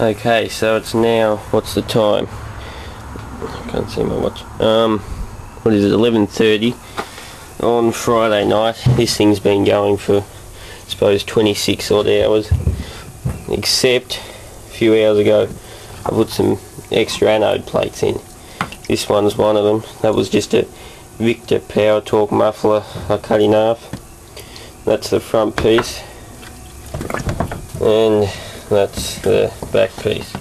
Okay, so it's now, what's the time? I can't see my watch. What is it, 11:30 on Friday night. This thing's been going for, I suppose, 26 odd hours, except a few hours ago I put some extra anode plates in. This one's one of them. That was just a Victor Power Torque muffler I cut in half. That's the front piece, and that's the back piece.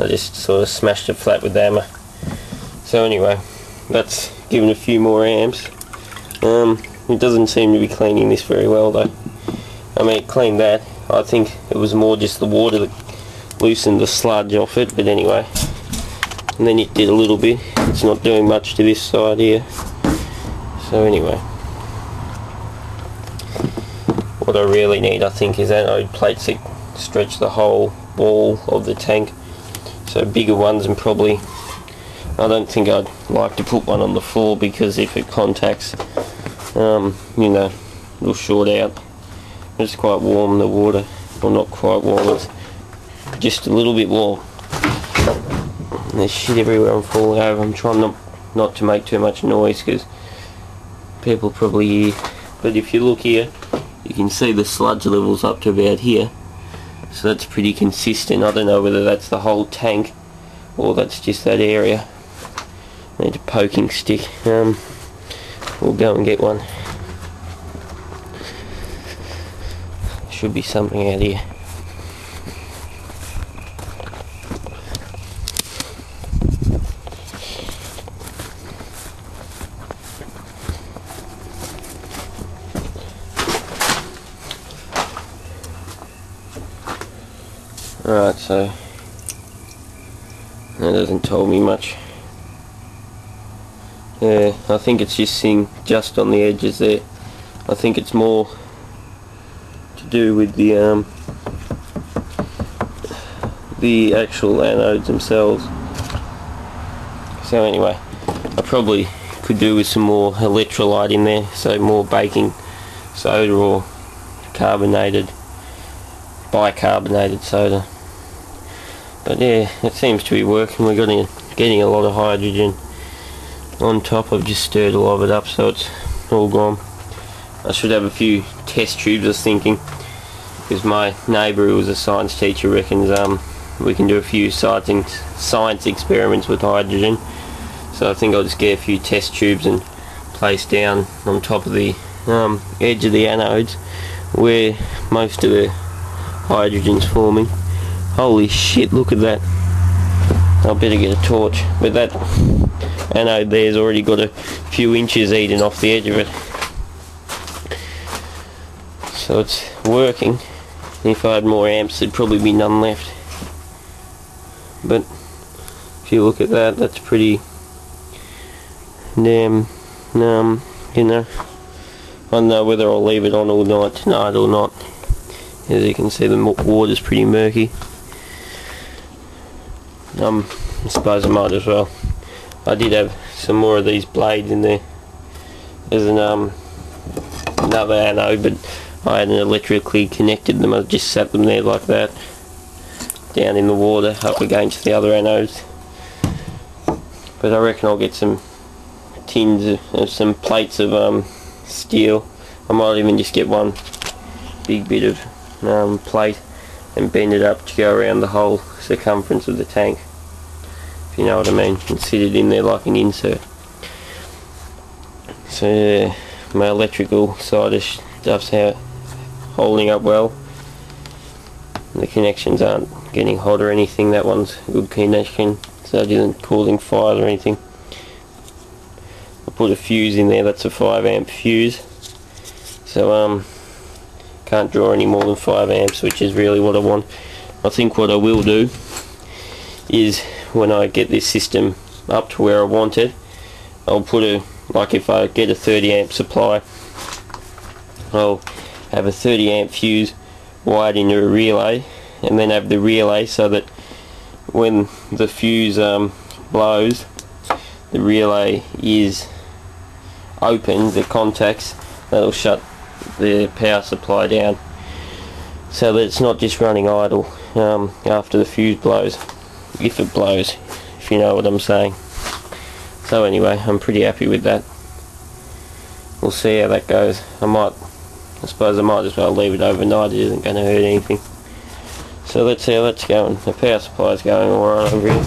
I just sort of smashed it flat with the hammer. So anyway, that's given a few more amps. It doesn't seem to be cleaning this very well though. I mean, it cleaned that. I think it was more just the water that loosened the sludge off it, but anyway. And then it did a little bit. It's not doing much to this side here. So anyway, what I really need, I think, is anode plates that stretch the whole wall of the tank. So bigger ones, and probably, I don't think I'd like to put one on the floor, because if it contacts, you know, it'll short out. It's quite warm, the water. Well, not quite warm, it's just a little bit warm. And there's shit everywhere. I'm falling over. I'm trying not to make too much noise, because people probably hear. But if you look here, you can see the sludge levels up to about here. So that's pretty consistent. I don't know whether that's the whole tank or that's just that area. I need a poking stick. We'll go and get one. Should be something out here. Alright, so that doesn't tell me much. Yeah, I think it's just sitting just on the edges there. I think it's more to do with the actual anodes themselves. So anyway, I probably could do with some more electrolyte in there, so more baking soda or bicarbonated soda. But yeah, it seems to be working. We're getting a lot of hydrogen on top. I've just stirred a lot of it up, so it's all gone. I should have a few test tubes, I was thinking, because my neighbour, who was a science teacher, reckons we can do a few science experiments with hydrogen. So I think I'll just get a few test tubes and place down on top of the edge of the anodes where most of the hydrogen's forming. Holy shit, look at that. I better get a torch. But that anode there's already got a few inches eaten off the edge of it. So it's working. If I had more amps, there'd probably be none left. But if you look at that, that's pretty damn, you know. I don't know whether I'll leave it on all night tonight or not. As you can see, the water's pretty murky. I suppose I might as well. I did have some more of these blades in there. There's another anode, but I hadn't electrically connected them. I just sat them there like that, down in the water, up against the other anodes. But I reckon I'll get some tins of some plates of steel. I might even just get one big bit of plate and bend it up to go around the whole circumference of the tank, if you know what I mean, and sit it in there like an insert. So yeah, my electrical side of stuff's holding up well. The connections aren't getting hot or anything. That one's a good connection, so it isn't causing fires or anything. I put a fuse in there. That's a 5 amp fuse, so can't draw any more than 5 amps, which is really what I want. I think what I will do is, when I get this system up to where I want it, I'll put like if I get a 30 amp supply, I'll have a 30 amp fuse wired into a relay, and then have the relay so that when the fuse blows, the relay is open, the contacts, that'll shut the power supply down, so that it's not just running idle. after the fuse blows, if it blows, if you know what I'm saying. So anyway, I'm pretty happy with that. We'll see how that goes. I suppose I might as well leave it overnight. It isn't going to hurt anything. So let's see how that's going. The power supply is going alright over here.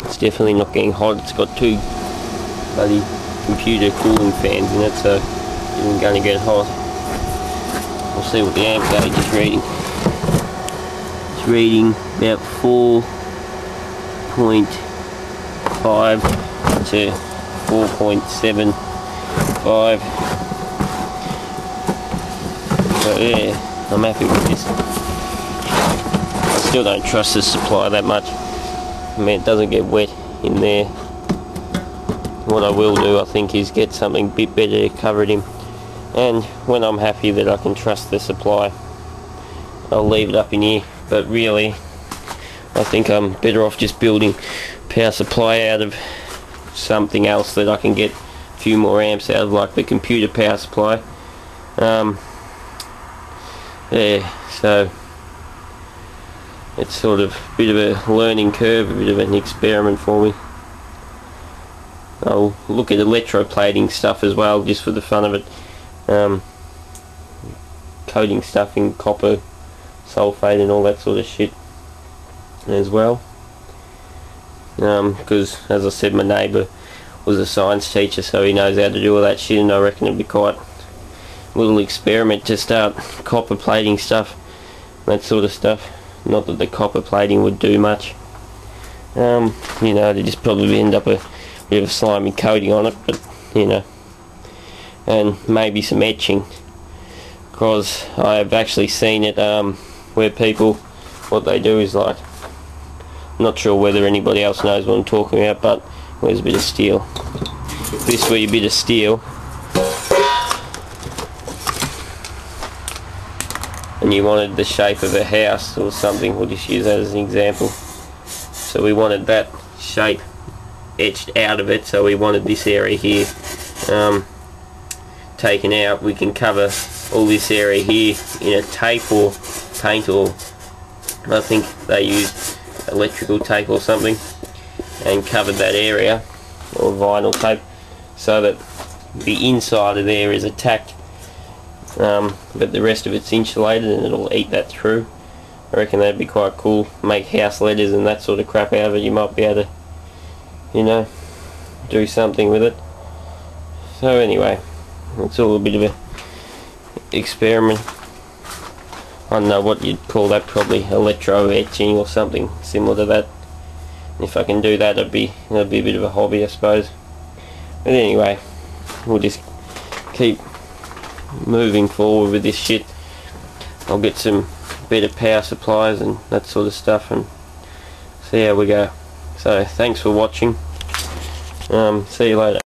It's definitely not getting hot. It's got two bloody computer cooling fans in it, so it isn't going to get hot. We'll see what the amp gauge is reading. It's reading about 4.5 to 4.75. So yeah, I'm happy with this. I still don't trust this supply that much. I mean, it doesn't get wet in there. What I will do, I think, is get something a bit better to cover it in. And when I'm happy that I can trust the supply, I'll leave it up in here. But really, I think I'm better off just building power supply out of something else that I can get a few more amps out of, like the computer power supply. Yeah, so it's sort of a bit of a learning curve, a bit of an experiment for me. I'll look at electroplating stuff as well, just for the fun of it. Coating stuff in copper sulfate and all that sort of shit as well. Because as I said, my neighbour was a science teacher, so he knows how to do all that shit, and I reckon it'd be quite a little experiment to start copper plating stuff, that sort of stuff. Not that the copper plating would do much. You know, they just probably end up a bit of a slimy coating on it, but you know, and maybe some etching, because I've actually seen it where people, what they do is, like, I'm not sure whether anybody else knows what I'm talking about, but where's a bit of steel? This way, a bit of steel, and you wanted the shape of a house or something. We'll just use that as an example. So we wanted that shape etched out of it, so we wanted this area here taken out. We can cover all this area here in a tape or paint, or I think they used electrical tape or something, and covered that area, or vinyl tape, so that the inside of there is attacked, but the rest of it's insulated and it'll eat that through. I reckon that'd be quite cool. Make house letters and that sort of crap out of it. You might be able to, you know, do something with it. So anyway, it's all a bit of a experiment. I don't know what you'd call that, probably electro etching or something similar to that. If I can do that, it'd be a bit of a hobby, I suppose. But anyway, we'll just keep moving forward with this shit. I'll get some better power supplies and that sort of stuff and see how we go. So thanks for watching. See you later.